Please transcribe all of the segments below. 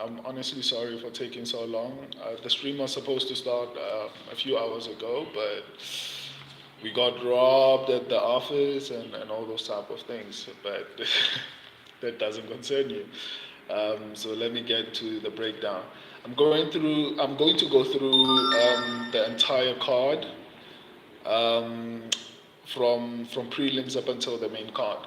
I'm honestly sorry for taking so long. The stream was supposed to start a few hours ago, but we got robbed at the office and all those type of things. But that doesn't concern you. So let me get to the breakdown. I'm going to go through the entire card um, from prelims up until the main card.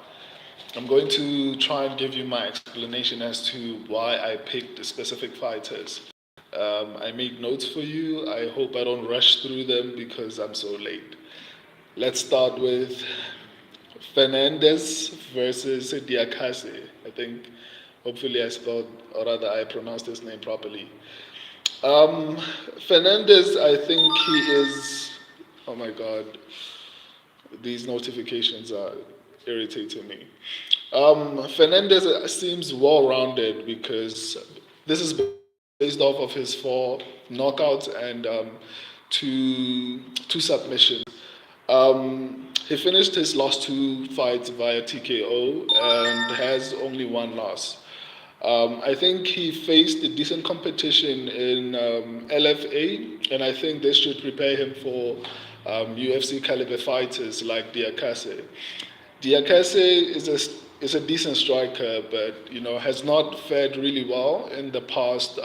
I'm going to try and give you my explanation as to why I picked specific fighters. I made notes for you. I hope I don't rush through them because I'm so late. Let's start with Fernandez versus Diakase. I think, hopefully, I spelled, or rather, I pronounced his name properly. Um, Fernandez, I think he is. Oh my God, these notifications are irritating me. Fernandez seems well-rounded because this is based off of his four knockouts and two submissions. He finished his last two fights via TKO and has only one loss. I think he faced decent competition in LFA, and I think this should prepare him for UFC caliber fighters like Diakase. Diakase is a decent striker, but has not fared really well in the past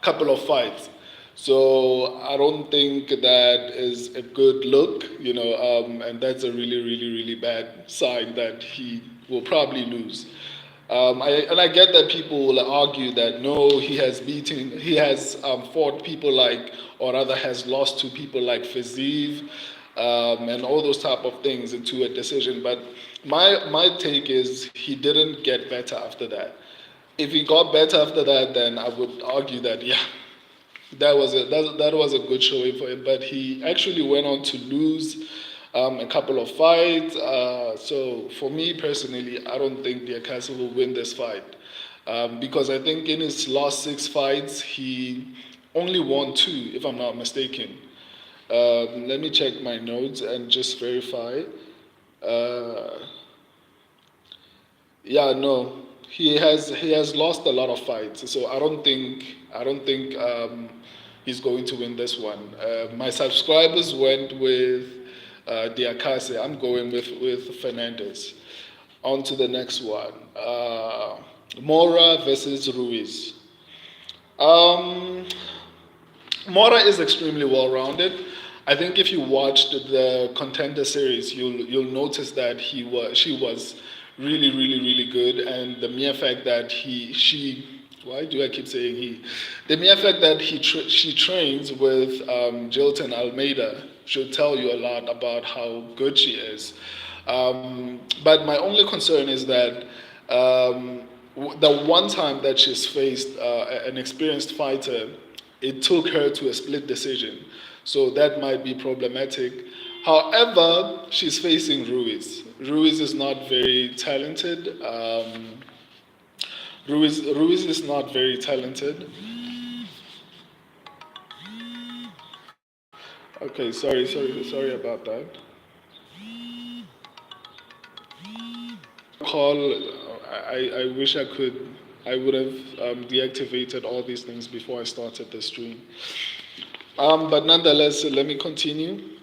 couple of fights. So I don't think that is a good look, and that's a really, really, really bad sign that he will probably lose. I get that people will argue that no, he has fought people like, or rather has lost to people like Fazeev, and all those type of things into a decision. But my take is he didn't get better after that. If he got better after that, then I would argue that yeah, that was a good showing for him. But he actually went on to lose a couple of fights. So for me personally, I don't think Diakase will win this fight because I think in his last six fights he only won two, if I'm not mistaken. Let me check my notes and just verify. Uh, yeah, no, he has lost a lot of fights, so I don't think he's going to win this one. My subscribers went with Diakase. I'm going with Fernandez. On to the next one. Mora versus Ruiz. Um, Mora is extremely well rounded. I think if you watched the contender series, you'll notice that she was really really really good, and the mere fact that he she why do I keep saying he the mere fact that she trains with Jailton Almeida should tell you a lot about how good she is. But my only concern is that the one time that she's faced an experienced fighter, it took her to a split decision. So that might be problematic. However, she's facing Ruiz. Ruiz is not very talented. Ruiz is not very talented. Okay, sorry about that. Call. I wish I would have deactivated all these things before I started the stream. But nonetheless, let me continue.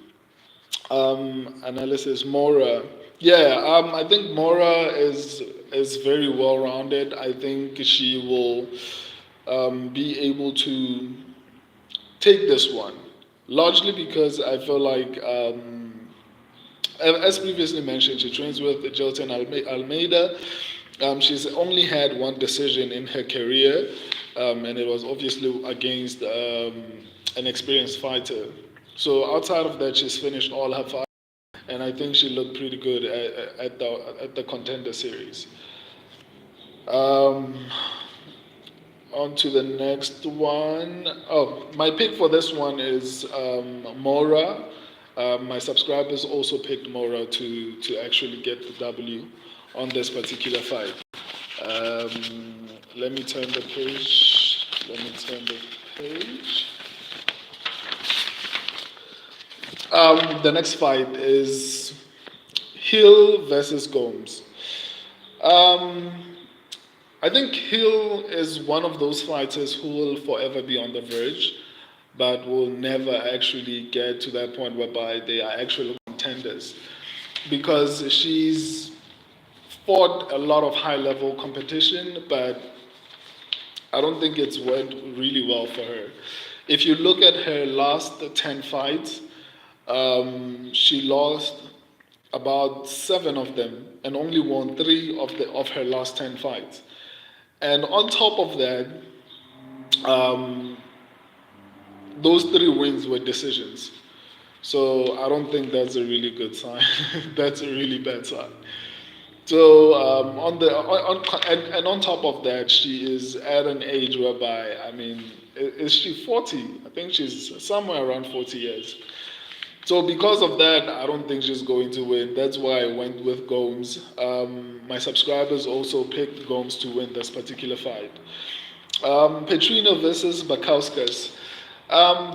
Analysis Mora. Yeah, I think Mora is very well rounded. I think she will be able to take this one, largely because I feel like, as previously mentioned, she trains with Jailton Almeida. She's only had one decision in her career, and it was obviously against an experienced fighter. So outside of that, she's finished all her fights, and I think she looked pretty good at the contender series. Um, On to the next one. Oh, my pick for this one is Mora. My subscribers also picked Mora to actually get the W on this particular fight. Let me turn the page. Let me turn the page. The next fight is Hill versus Gomes. Um, I think Hill is one of those fighters who will forever be on the verge, but will never actually get to that point whereby they are actual contenders. Because she's fought a lot of high level competition, but I don't think it's went really well for her. If you look at her last 10 fights, she lost about 7 of them and only won 3 of her last 10 fights. And on top of that, um, those 3 wins were decisions. So I don't think that's a really good sign. That's a really bad sign. So and on top of that, she is at an age whereby, I mean, is she 40? I think she's somewhere around 40 years. So because of that, I don't think she's going to win. That's why I went with Gomes. My subscribers also picked Gomes to win this particular fight. Petrino versus Bakauskas.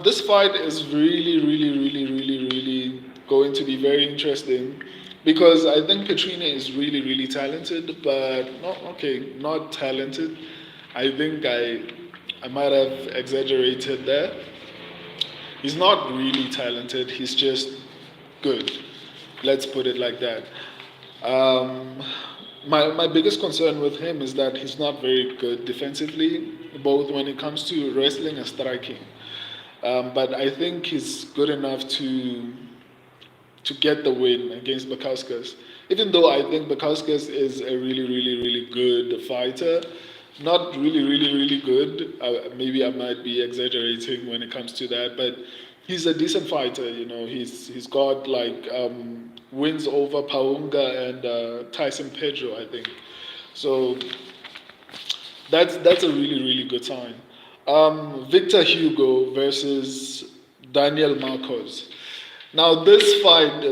This fight is really going to be very interesting because I think Petrina is really talented, but not talented. I think I might have exaggerated there. He's not really talented. He's just good. Let's put it like that. Um, my biggest concern with him is that he's not very good defensively, both when it comes to wrestling and striking. But I think he's good enough to get the win against Bakauskas. Even though I think Bakauskas is a really good fighter, not really good. Maybe I might be exaggerating when it comes to that, but he's a decent fighter. You know, he's got like wins over Paunga and Tyson Pedro, I think. So that's a really good sign. Victor Hugo versus Daniel Marcos. Now this fight,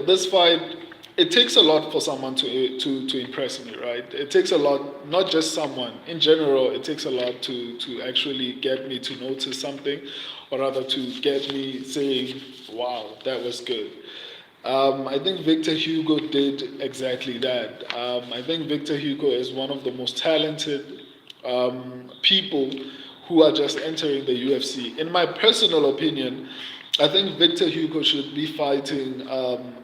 it takes a lot for someone to impress me, right? It takes a lot, not just someone. In general, it takes a lot to actually get me to notice something, or rather to get me saying, "Wow, that was good." I think Victor Hugo did exactly that. I think Victor Hugo is one of the most talented people who are just entering the UFC. In my personal opinion, I think Victor Hugo should be fighting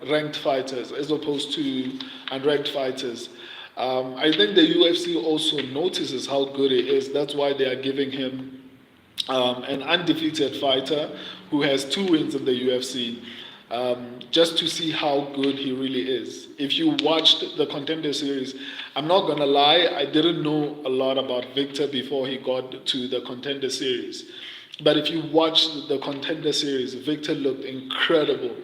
ranked fighters as opposed to unranked fighters. I think the UFC also notices how good he is. That's why they are giving him an undefeated fighter who has 2 wins in the UFC, just to see how good he really is. If you watched the Contender Series, I'm not gonna lie, I didn't know a lot about Victor before he got to the Contender Series. But if you watch the Contender Series, Victor looked incredible.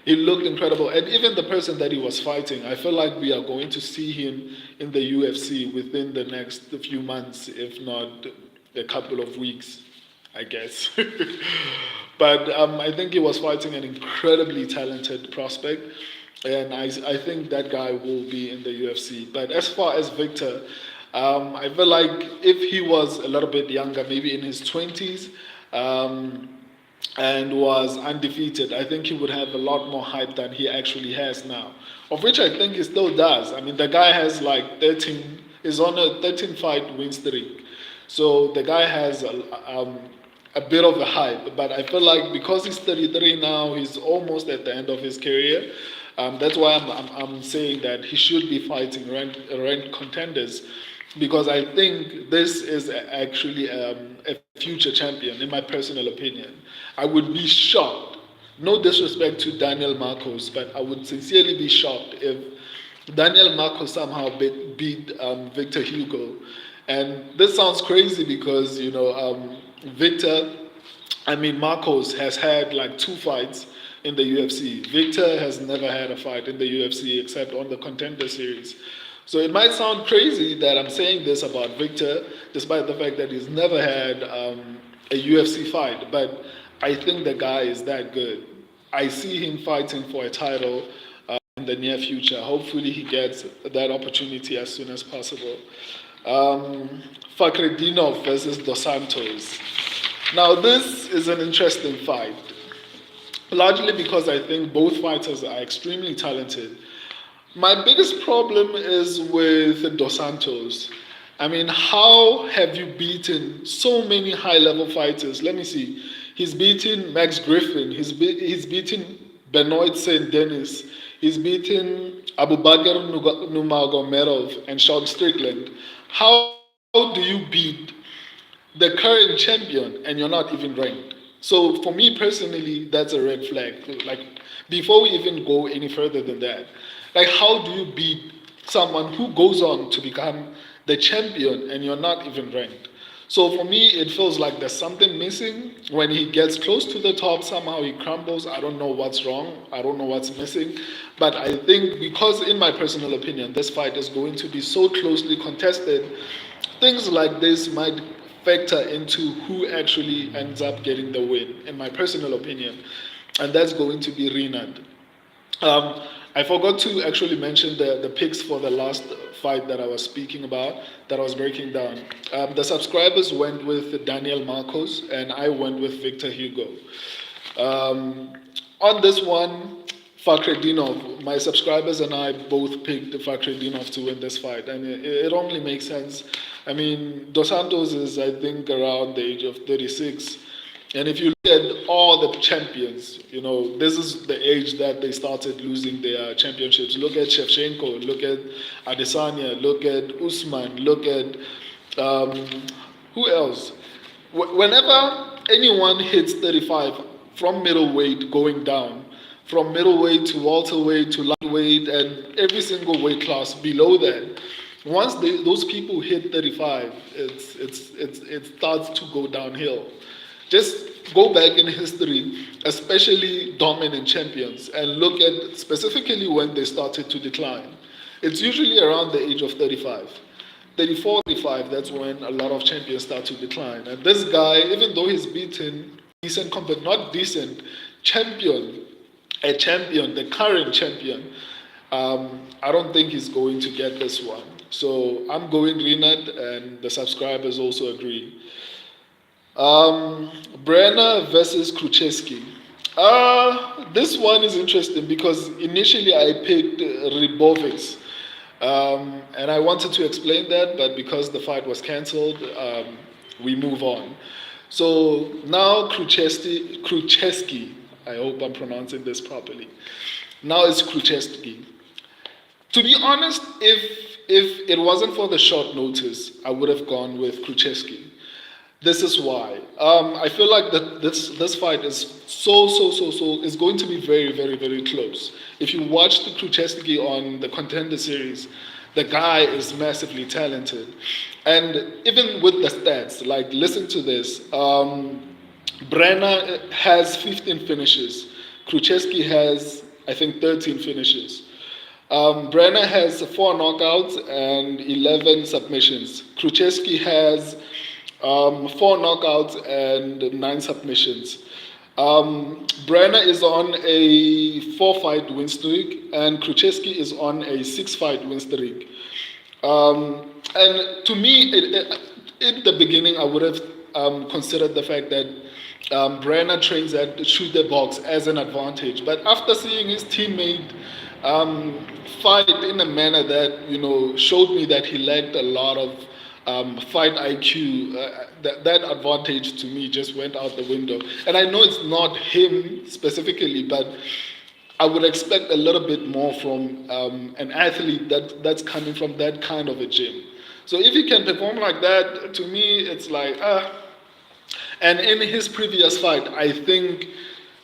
He looked incredible. And even the person that he was fighting, I feel like we are going to see him in the UFC within the next few months, if not a couple of weeks, I guess. But I think he was fighting an incredibly talented prospect. And I think that guy will be in the UFC. But as far as Victor, I feel like if he was a little bit younger, maybe in his 20s, and was undefeated, I think he would have a lot more hype than he actually has now. Of which I think he still does. I mean, the guy has like 13, is on a 13 fight win streak. So the guy has a bit of a hype. But I feel like because he's 33 now, he's almost at the end of his career. That's why I'm saying that he should be fighting ranked contenders, because I think this is actually a future champion, in my personal opinion. I would be shocked, no disrespect to Daniel Marcos, but I would sincerely be shocked if Daniel Marcos somehow beat Victor Hugo. And this sounds crazy because, Marcos has had like 2 fights in the UFC. Victor has never had a fight in the UFC except on the Contender Series. So it might sound crazy that I'm saying this about Victor, despite the fact that he's never had a UFC fight. But I think the guy is that good. I see him fighting for a title in the near future. Hopefully he gets that opportunity as soon as possible. Fakhretdinov versus Dos Santos. Now this is an interesting fight, largely because I think both fighters are extremely talented. My biggest problem is with Dos Santos. I mean, how have you beaten so many high-level fighters? Let me see. He's beaten Max Griffin. He's beaten Benoit Saint Denis. He's beaten Abubakar Nurmagomedov and Sean Strickland. How do you beat the current champion and you're not even ranked? So for me personally, that's a red flag. Like before we even go any further than that, like how do you beat someone who goes on to become the champion and you're not even ranked? So for me, it feels like there's something missing. When he gets close to the top, somehow he crumbles. I don't know what's wrong. I don't know what's missing. But I think because, in my personal opinion, this fight is going to be so closely contested, things like this might factor into who actually ends up getting the win, in my personal opinion. And that's going to be Renard. Um, I forgot to actually mention the picks for the last fight that I was speaking about, that I was breaking down. The subscribers went with Daniel Marcos, and I went with Victor Hugo. On this one, Fakhretdinov, my subscribers and I both picked Fakhretdinov to win this fight, and it only makes sense. I mean, Dos Santos is, I think, around the age of 36. And if you look at all the champions, this is the age that they started losing their championships. Look at Shevchenko, look at Adesanya, look at Usman, look at who else? Whenever anyone hits 35 from middleweight going down, from middleweight to welterweight to lightweight and every single weight class below that, once those people hit 35, it starts to go downhill. Just go back in history, especially dominant champions, and look at specifically when they started to decline. It's usually around the age of 35. 34, 35, that's when a lot of champions start to decline. And this guy, even though he's beaten decent, not decent, a champion, the current champion, I don't think he's going to get this one. So I'm going Renard, and the subscribers also agree. Brenner versus Kruczewski. This one is interesting because initially I picked Ribovics, and I wanted to explain that, but because the fight was cancelled, we move on. So now Kruczewski, I hope I'm pronouncing this properly. Now it's Kruczewski. To be honest, if it wasn't for the short notice, I would have gone with Kruczewski. This is why. I feel like that this fight is so is going to be very, very, very close. If you watch the Kruczewski on the Contender Series, the guy is massively talented. And even with the stats, like listen to this, Brenner has 15 finishes. Kruczewski has, I think, 13 finishes. Brenner has 4 knockouts and 11 submissions. Kruczewski has 4 knockouts and 9 submissions. Brenner is on a 4-fight win streak, and Kruczewski is on a 6-fight win streak. And to me, in the beginning, I would have considered the fact that Brenner trains at shoot the box as an advantage. But after seeing his teammate fight in a manner that showed me that he lacked a lot of fight IQ, that advantage to me just went out the window. And I know it's not him specifically, but I would expect a little bit more from an athlete that's coming from that kind of a gym. So if he can perform like that, to me, it's like, And in his previous fight, I think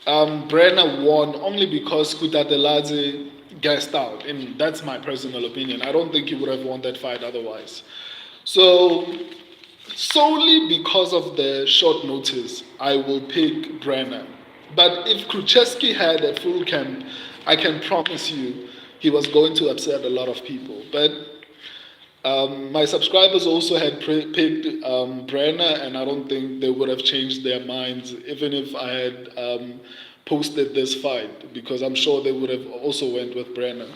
Brenner won only because Kutateladze gassed out. And that's my personal opinion. I don't think he would have won that fight otherwise. So, solely because of the short notice, I will pick Brenner. But if Kruczewski had a full camp, I can promise you he was going to upset a lot of people. But my subscribers also had picked Brenner, and I don't think they would have changed their minds even if I had posted this fight, because I'm sure they would have also went with Brenner.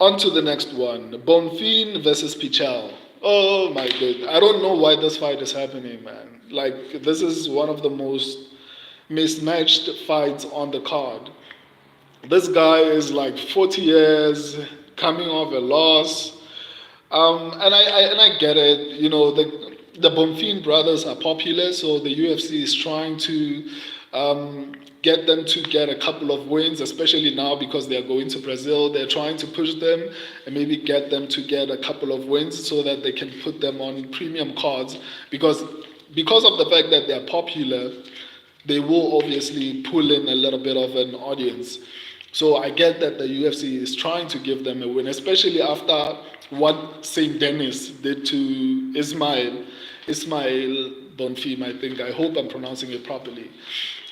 On to the next one, Bonfim versus Pichel. Oh my God, I don't know why this fight is happening, man. Like, this is one of the most mismatched fights on the card. This guy is like 40 years, coming off a loss. And I get it. The Bonfim brothers are popular, so the UFC is trying to get them to get a couple of wins, especially now because they are going to Brazil. They're trying to push them and maybe get them to get a couple of wins so that they can put them on premium cards because of the fact that they're popular, they will obviously pull in a little bit of an audience. So I get that the UFC is trying to give them a win, especially after what St. Dennis did to Ismail Bonfim, I think. I hope I'm pronouncing it properly.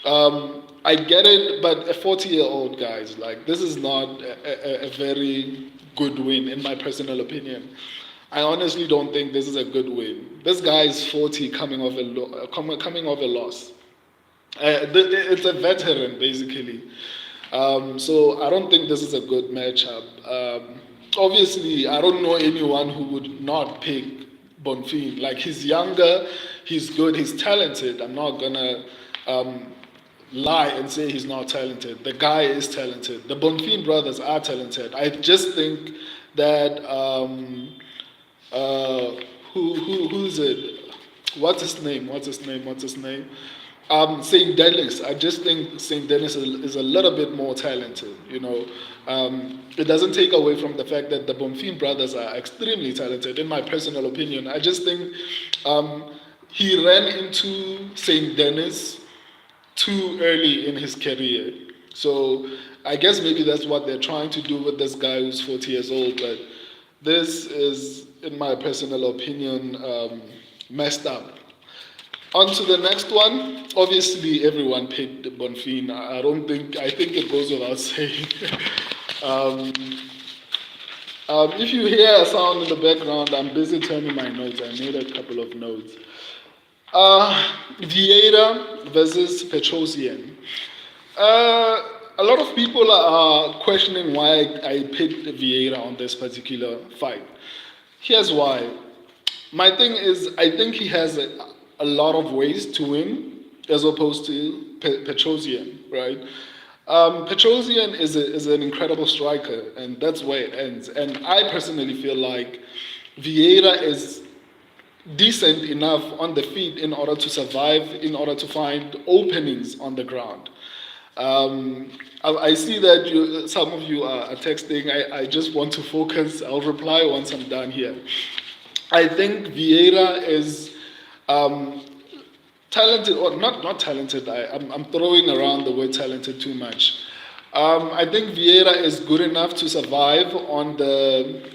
I get it, but a 40-year-old, guys, like, this is not a very good win, in my personal opinion. I honestly don't think this is a good win. This guy is 40, coming off a loss. It's a veteran, basically. So I don't think this is a good matchup. Obviously, I don't know anyone who would not pick Bonfim. Like, he's younger, he's good, he's talented. I'm not gonna lie and say he's not talented. The guy is talented. The Bonfim brothers are talented. I just think that who's it? What's his name? St. Dennis. I just think St. Dennis is a little bit more talented. It doesn't take away from the fact that the Bonfim brothers are extremely talented. In my personal opinion, I just think he ran into St. Dennis too early in his career. So I guess maybe that's what they're trying to do with this guy who's 40 years old. But this is, in my personal opinion, messed up. On to the next one. Obviously, everyone picked Bonfim. I think it goes without saying. If you hear a sound in the background, I'm busy turning my notes. I made a couple of notes. Vieira versus Petrosian. A lot of people are questioning why I picked Vieira on this particular fight. Here's why. My thing is, I think he has a lot of ways to win as opposed to Petrosian, right? Petrosian is an incredible striker, and that's where it ends. And I personally feel like Vieira is decent enough on the feet in order to survive, in order to find openings on the ground. I see that some of you are texting. I just want to focus. I'll reply once I'm done here. I think Vieira is talented, or not talented. I'm throwing around the word talented too much. I think Vieira is good enough to survive on the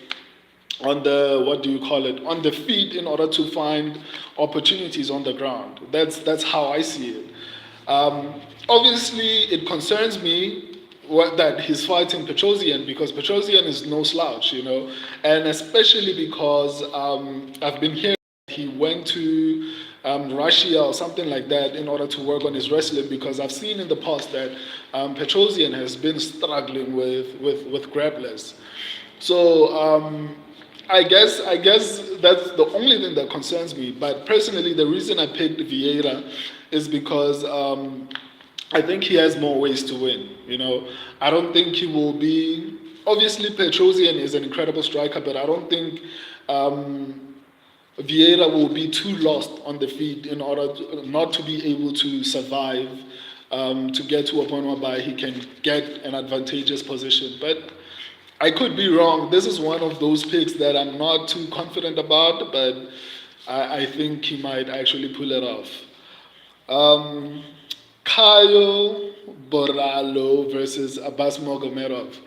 what do you call it, on the feet, in order to find opportunities on the ground. That's how I see it. Obviously, it concerns me that he's fighting Petrosian, because Petrosian is no slouch, and especially because I've been hearing he went to Russia or something like that in order to work on his wrestling, because I've seen in the past that Petrosian has been struggling with grapplers. So I guess that's the only thing that concerns me. But personally, the reason I picked Vieira is because I think he has more ways to win. I don't think he will be. Obviously, Petrosian is an incredible striker, but I don't think Vieira will be too lost on the feet in order not to be able to survive, to get to a point whereby he can get an advantageous position. But I could be wrong. This is one of those picks that I'm not too confident about, but I think he might actually pull it off. Caio Borralho versus Abbas Magomedov.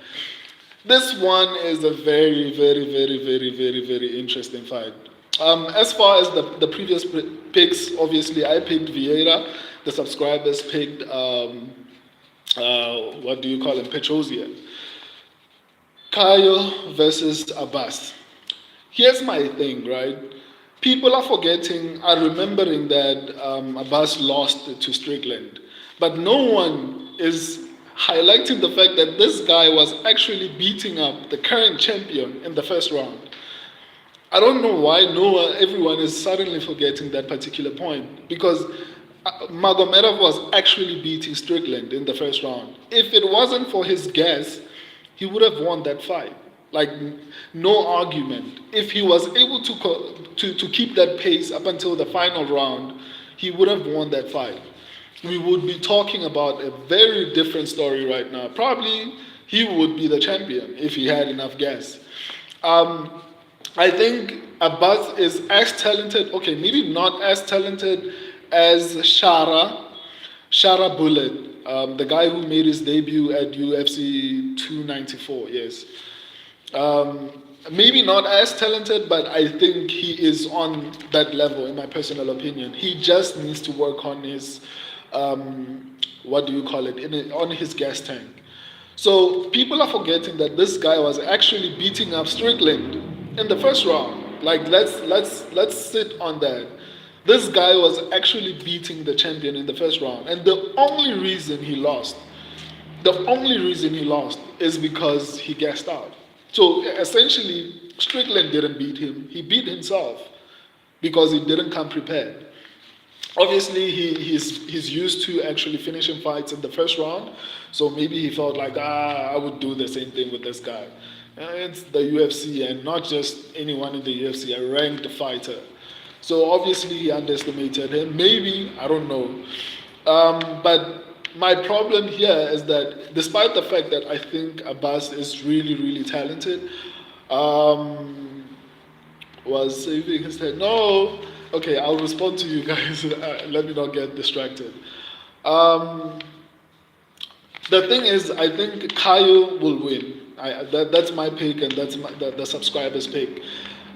This one is a very, very, very, very, very, very interesting fight. As far as the previous picks, obviously I picked Vieira. The subscribers picked, what do you call him, Petrosian. Caio versus Abbas. Here's my thing, right? People are remembering that Abbas lost to Strickland. But no one is highlighting the fact that this guy was actually beating up the current champion in the first round. I don't know why everyone is suddenly forgetting that particular point, because Magomedov was actually beating Strickland in the first round. If it wasn't for his gas, he would have won that fight. Like no argument. If he was able to keep that pace up until the final round, he would have won that fight. We would be talking about a very different story right now. Probably he would be the champion if he had enough gas. Um, I think Abbas is as talented, okay, maybe not as talented as Shara Bullet, the guy who made his debut at UFC 294, yes. Um, Maybe not as talented, but I think he is on that level, in my personal opinion. He just needs to work on his, what do you call it, on his gas tank. So people are forgetting that this guy was actually beating up Strickland in the first round. Like let's sit on that. This guy was actually beating the champion in the first round, and the only reason he lost is because he gassed out. So essentially, Strickland didn't beat him; he beat himself because he didn't come prepared. Obviously, he's used to actually finishing fights in the first round, so maybe he felt like, I would do the same thing with this guy. It's the UFC, and not just anyone in the UFC, a ranked fighter. So obviously he underestimated him. Maybe, I don't know. But my problem here is that despite the fact that I think Abbas is really, really talented, um, was saving his head. No, okay, I'll respond to you guys. Let me not get distracted. Um, the thing is, I think Kyle will win. That's my pick, and that's the subscribers' pick.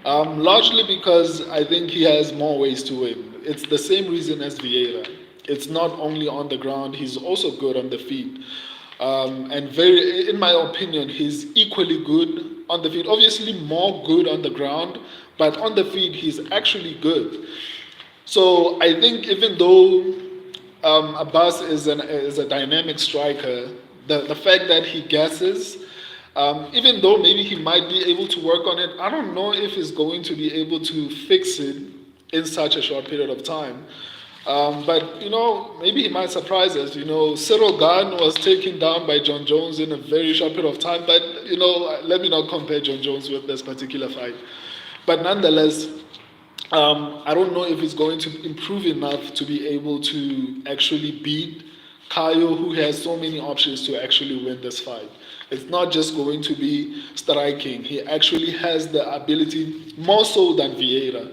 Largely because I think he has more ways to win. It's the same reason as Vieira. It's not only on the ground; he's also good on the feet. And very, in my opinion, he's equally good on the feet. Obviously, more good on the ground, but on the feet, he's actually good. So I think even though Abbas is a dynamic striker, the fact that he guesses, even though maybe he might be able to work on it, I don't know if he's going to be able to fix it in such a short period of time. But maybe he might surprise us. Cyril Gahn was taken down by John Jones in a very short period of time. But let me not compare John Jones with this particular fight. But nonetheless, I don't know if he's going to improve enough to be able to actually beat Caio, who has so many options to actually win this fight. It's not just going to be striking. He actually has the ability, more so than Vieira.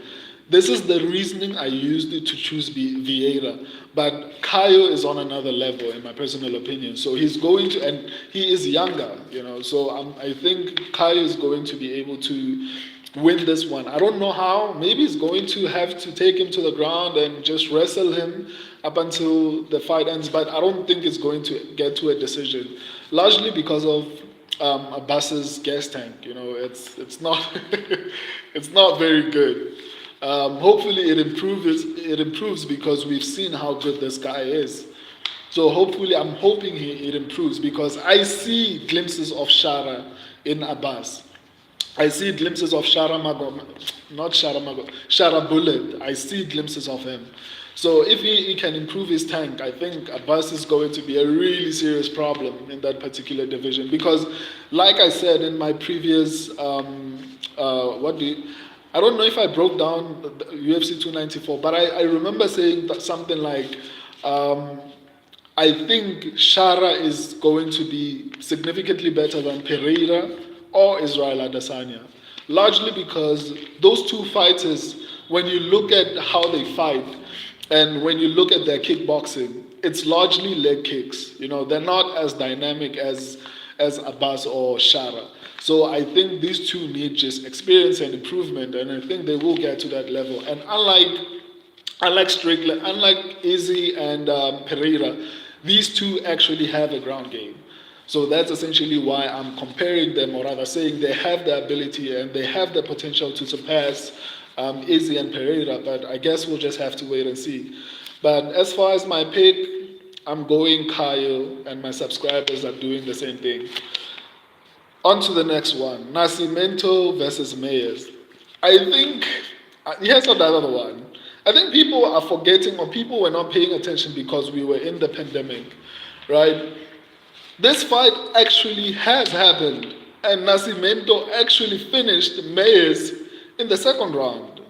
This is the reasoning I used to choose Vieira. But Caio is on another level, in my personal opinion. So he's going to, and he is younger, So I think Caio is going to be able to win this one. I don't know how. Maybe he's going to have to take him to the ground and just wrestle him up until the fight ends. But I don't think it's going to get to a decision, largely because of Abbas's gas tank. It's not it's not very good. Hopefully it improves. It improves because we've seen how good this guy is. So hopefully, I'm hoping it improves because I see glimpses of Shara in Abbas. I see glimpses of Shara Bullet. I see glimpses of him. So if he can improve his tank, I think Abbas is going to be a really serious problem in that particular division. Because, like I said in my previous, I don't know if I broke down the UFC 294, but I remember saying something like, I think Shara is going to be significantly better than Pereira or Israel Adesanya, largely because those two fighters, when you look at how they fight and when you look at their kickboxing, it's largely leg kicks. They're not as dynamic as Abbas or Shara. So I think these two need just experience and improvement, and I think they will get to that level. And unlike Strickland, unlike Izzy and Pereira, these two actually have a ground game. So that's essentially why I'm comparing them, or rather saying they have the ability and they have the potential to surpass Izzy and Pereira, but I guess we'll just have to wait and see. But as far as my pick, I'm going Kyle, and my subscribers are doing the same thing. On to the next one, Nascimento versus Mayers. I think, here's another one. I think people are forgetting, or people were not paying attention because we were in the pandemic, right? This fight actually has happened, And Nascimento actually finished Mayes in the second round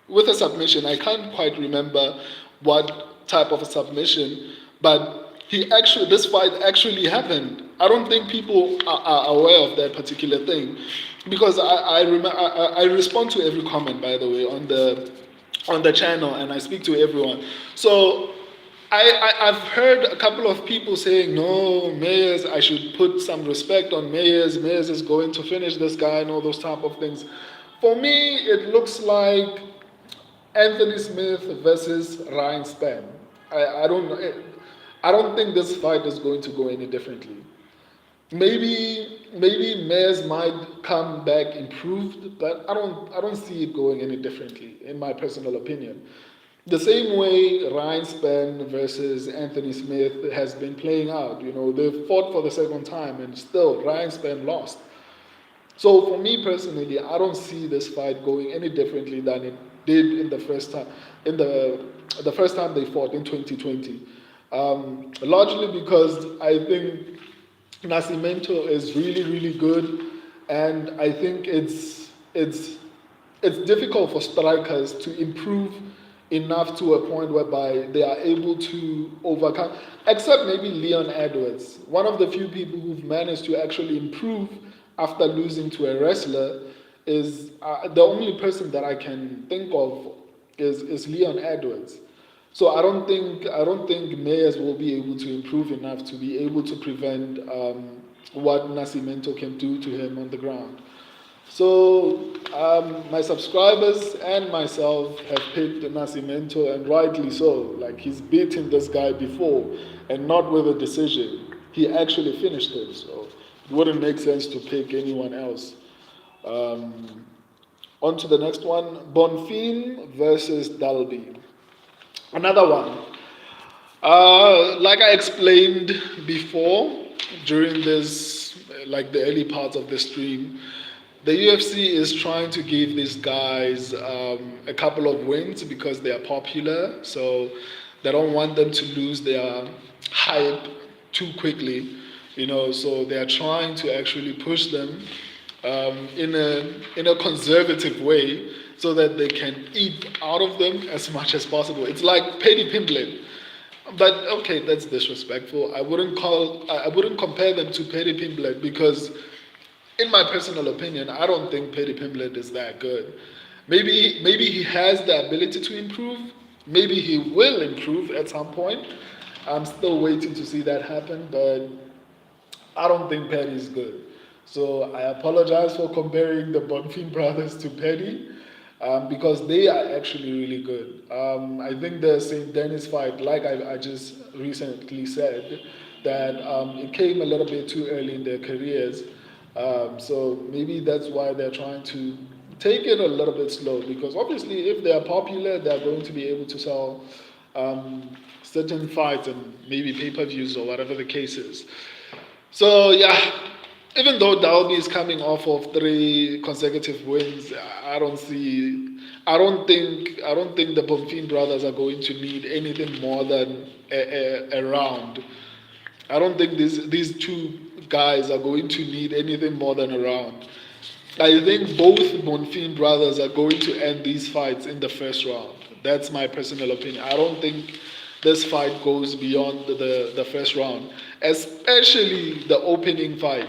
with a submission. I can't quite remember what type of a submission, but this fight actually happened. I don't think people are aware of that particular thing, because I respond to every comment, by the way, on the channel, and I speak to everyone. So I've heard a couple of people saying, no, Mayes, I should put some respect on Mayes. Mayes is going to finish this guy and all those type of things. For me, it looks like Anthony Smith versus Ryan Spann. I don't know. I don't think this fight is going to go any differently. Maybe Mayes might come back improved, but I don't see it going any differently, in my personal opinion. The same way Ryan Spann versus Anthony Smith has been playing out. They fought for the second time, and still Ryan Spann lost. So for me personally, I don't see this fight going any differently than it did in the first time, in the first time they fought in 2020. Largely because I think Nascimento is really, really good, and I think it's difficult for strikers to improve enough to a point whereby they are able to overcome, except maybe Leon Edwards, one of the few people who've managed to actually improve after losing to a wrestler. Is the only person that I can think of is Leon Edwards. So I don't think Mayes will be able to improve enough to be able to prevent what Nascimento can do to him on the ground. So my subscribers and myself have picked Nascimento, and rightly so. Like, he's beaten this guy before, and not with a decision. He actually finished him, so it wouldn't make sense to pick anyone else. On to the next one, Bonfim versus Dalby. Another one. Like I explained before, during this, like the early parts of the stream, the UFC is trying to give these guys a couple of wins because they are popular. So they don't want them to lose their hype too quickly. So they are trying to actually push them in a conservative way, so that they can eat out of them as much as possible. It's like Paddy Pimblett. But okay, that's disrespectful. I wouldn't compare them to Paddy Pimblett, because in my personal opinion, I don't think Paddy Pimblett is that good. Maybe he has the ability to improve. Maybe he will improve at some point. I'm still waiting to see that happen, but I don't think Paddy is good. So I apologize for comparing the Bonfim brothers to Paddy, because they are actually really good. I think the St. Denis fight, like I just recently said, that it came a little bit too early in their careers. So maybe that's why they're trying to take it a little bit slow, because obviously if they are popular, they're going to be able to sell certain fights and maybe pay-per-views or whatever the case is. So yeah, even though Dalby is coming off of 3 consecutive wins, I don't think the Bonfim brothers are going to need anything more than a round. I don't think these two guys are going to need anything more than a round. I think both Bonfim brothers are going to end these fights in the first round. That's my personal opinion. I don't think this fight goes beyond the first round, especially the opening fight.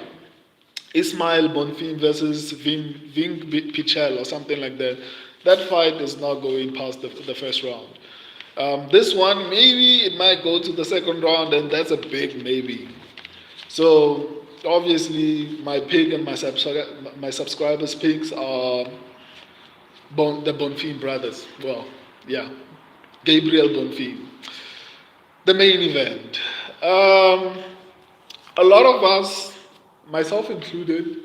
Ismail Bonfim versus Ving Pichel or something like that. That fight is not going past the first round. This one, maybe it might go to the second round, and that's a big maybe. So obviously, my pick and my subscribers' picks are the Bonfim brothers. Well, yeah, Gabriel Bonfim. The main event. A lot of us, myself included,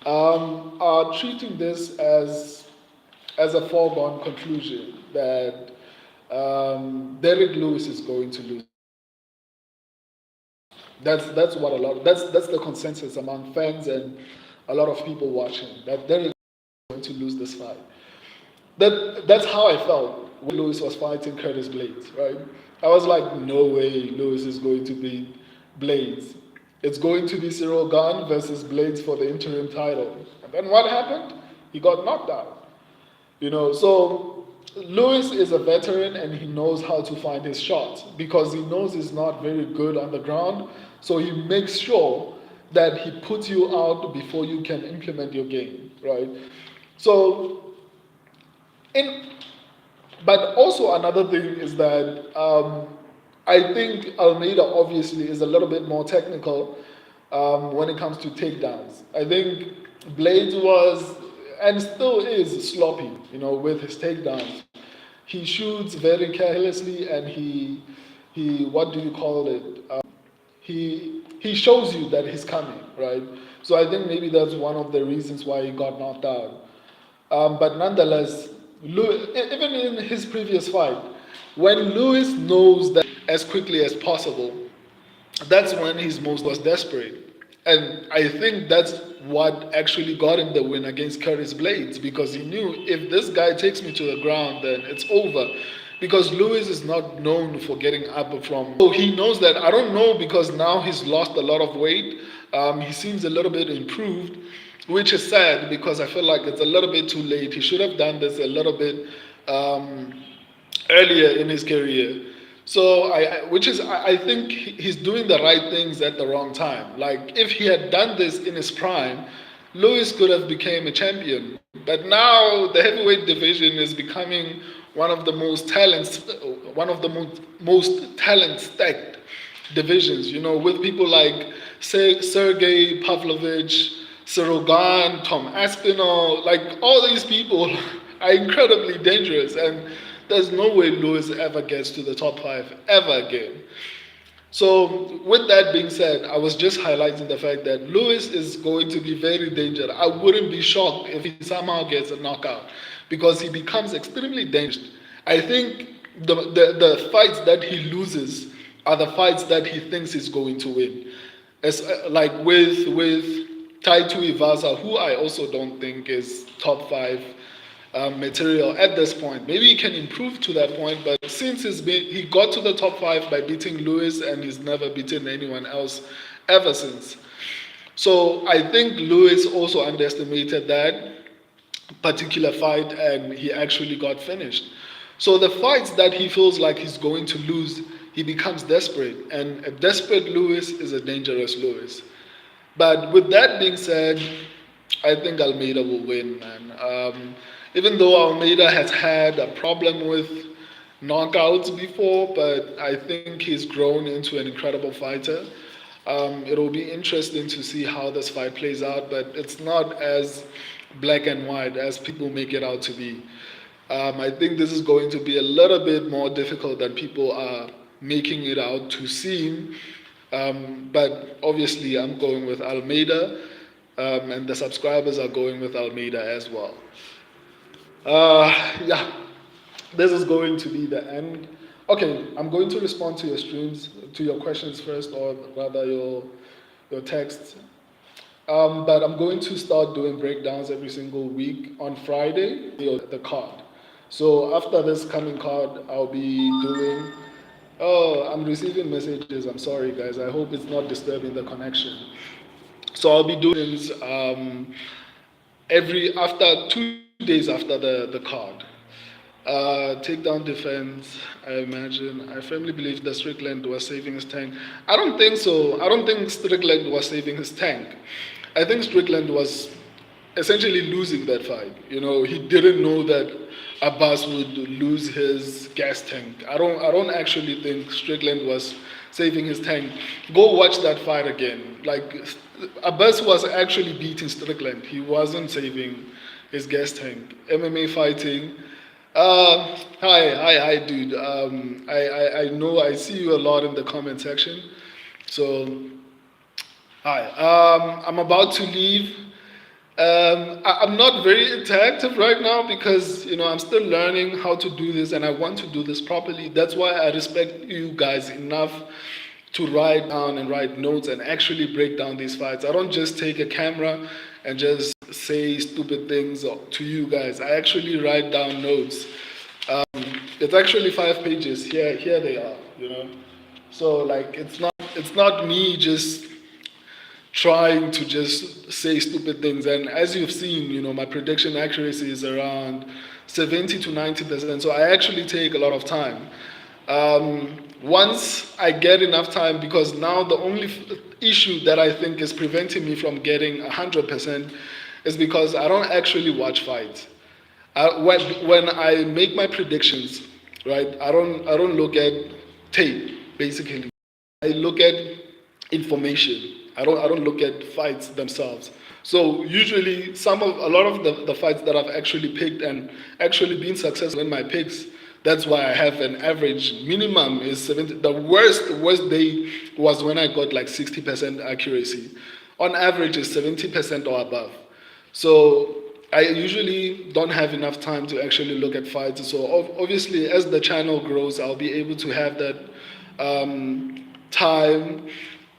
are treating this as a foregone conclusion that Derrick Lewis is going to lose. That's what that's the consensus among fans and a lot of people watching, that Derrick is going to lose this fight. That's how I felt when Lewis was fighting Curtis Blades, right? I was like, no way Lewis is going to beat Blades. It's going to be Cyril Gane versus Blades for the interim title. And then what happened? He got knocked out. So Lewis is a veteran and he knows how to find his shots because he knows he's not very good on the ground. So he makes sure that he puts you out before you can implement your game, right? So, but also another thing is that I think Almeida obviously is a little bit more technical when it comes to takedowns. I think Blades was and still is sloppy, with his takedowns. He shoots very carelessly, and he what do you call it? He shows you that he's coming, right? So I think maybe that's one of the reasons why he got knocked out. But nonetheless, even in his previous fight, when Lewis knows that as quickly as possible, that's when he's most was desperate. And I think that's what actually got him the win against Curtis Blades, because he knew if this guy takes me to the ground, then it's over. Because Lewis is not known for getting up from. So he knows that. I don't know, because now he's lost a lot of weight. He seems a little bit improved, which is sad because I feel like it's a little bit too late. He should have done this a little bit earlier in his career. So I think he's doing the right things at the wrong time. Like if he had done this in his prime, Lewis could have became a champion. But now the heavyweight division is becoming one of the most most talent stacked divisions. With people like Sergey Pavlovich, Cyril Gane, Tom Aspinall, like all these people are incredibly dangerous, and there's no way Lewis ever gets to the top 5 ever again. So with that being said, I was just highlighting the fact that Lewis is going to be very dangerous. I wouldn't be shocked if he somehow gets a knockout, because he becomes extremely dangerous. I think the fights that he loses are the fights that he thinks he's going to win. Like with Taito Ivasa, who I also don't think is top 5 material at this point. Maybe he can improve to that point, but since he got to the top 5 by beating Lewis, and he's never beaten anyone else ever since. So I think Lewis also underestimated that particular fight, and he actually got finished. So the fights that he feels like he's going to lose, he becomes desperate, and a desperate Lewis is a dangerous Lewis. But with that being said, I think Almeida will win, man. Even though Almeida has had a problem with knockouts before, but I think he's grown into an incredible fighter. It'll be interesting to see how this fight plays out, but it's not as black and white as people make it out to be. I think this is going to be a little bit more difficult than people are making it out to seem. But obviously, I'm going with Almeida, and the subscribers are going with Almeida as well. Yeah, this is going to be the end. Okay, I'm going to respond to your streams, to your questions first, or rather your texts. But I'm going to start doing breakdowns every single week on Friday, the card. So after this coming card, I'll be doing. Oh, I'm receiving messages. I'm sorry, guys. I hope it's not disturbing the connection. So I'll be doing after 2 days after the card. Takedown defense, I imagine. I firmly believe that Strickland was saving his tank. I don't think so. I don't think Strickland was saving his tank. I think Strickland was essentially losing that fight. He didn't know that Abbas would lose his gas tank. I don't actually think Strickland was saving his tank. Go watch that fight again. Like, Abbas was actually beating Strickland. He wasn't saving his gas tank. MMA fighting. Hi, dude. I know I see you a lot in the comment section. So, hi. I'm about to leave. I'm not very interactive right now because I'm still learning how to do this, and I want to do this properly. That's why I respect you guys enough to write down and write notes and actually break down these fights. I don't just take a camera and just say stupid things to you guys. I actually write down notes. It's actually 5 pages. Here they are. So like it's not me just trying to just say stupid things. And as you've seen, my prediction accuracy is around 70 to 90%. So I actually take a lot of time. Once I get enough time, because now the only issue that I think is preventing me from getting 100% is because I don't actually watch fights. When I make my predictions, right, I don't look at tape basically. I look at information. I don't look at fights themselves. So usually a lot of the fights that I've actually picked and actually been successful in my picks, that's why I have an average minimum is 70. The worst day was when I got like 60% accuracy. On average is 70% or above. So I usually don't have enough time to actually look at fights. So obviously, as the channel grows, I'll be able to have that time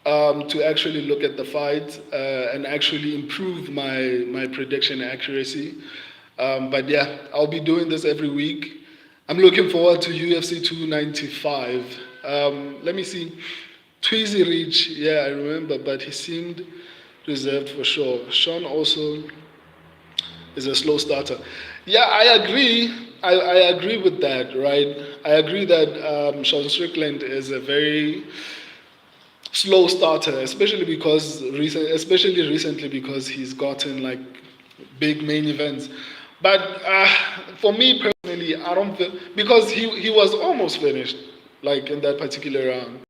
to actually look at the fight and actually improve my prediction accuracy. But yeah, I'll be doing this every week. I'm looking forward to UFC 295. Let me see. Tweezy Reach, yeah, I remember, but he seemed reserved for sure. Sean also is a slow starter. Yeah, I agree. I agree with that, right? I agree that Sean Strickland is a very slow starter, especially recently because he's gotten like big main events. But for me personally, I don't feel because he was almost finished, like in that particular round.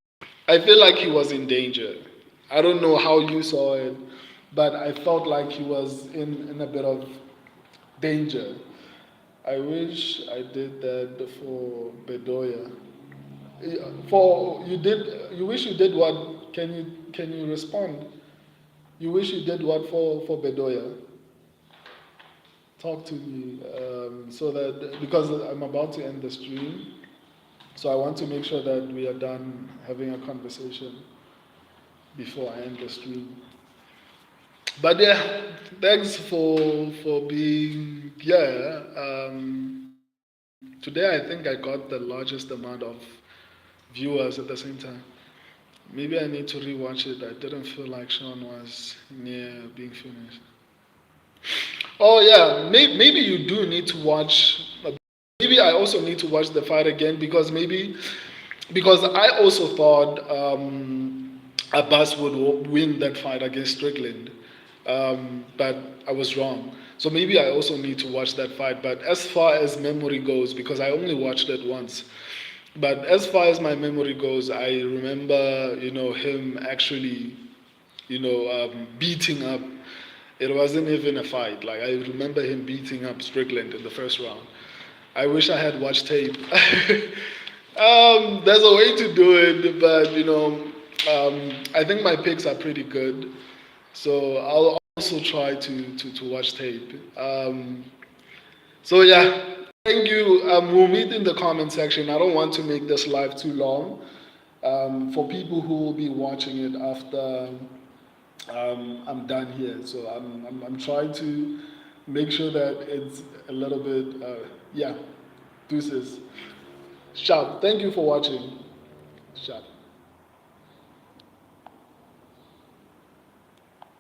I feel like he was in danger. I don't know how you saw it, but I felt like he was in a bit of danger. I wish I did that for Bedoya. For you did. You wish you did what? Can you respond? You wish you did what for Bedoya? Talk to me so that because I'm about to end the stream, so I want to make sure that we are done having a conversation before I end the stream. But yeah, thanks for being yeah. Today I think I got the largest amount of viewers at the same time. Maybe I need to rewatch it. I didn't feel like Sean was near being finished. Oh yeah, maybe you do need to watch. Maybe I also need to watch the fight again because I also thought Abbas would win that fight against Strickland, but I was wrong. So maybe I also need to watch that fight. But as far as memory goes, because I only watched it once, but as far as my memory goes, I remember him actually beating up. It wasn't even a fight. Like I remember him beating up Strickland in the first round. I wish I had watched tape. There's a way to do it, but I think my picks are pretty good. So I'll also try to watch tape. So yeah, thank you. We'll meet in the comment section. I don't want to make this live too long. For people who will be watching it after I'm done here. So I'm trying to make sure that it's a little bit, yeah, deuces. Sharp. Thank you for watching. Sharp.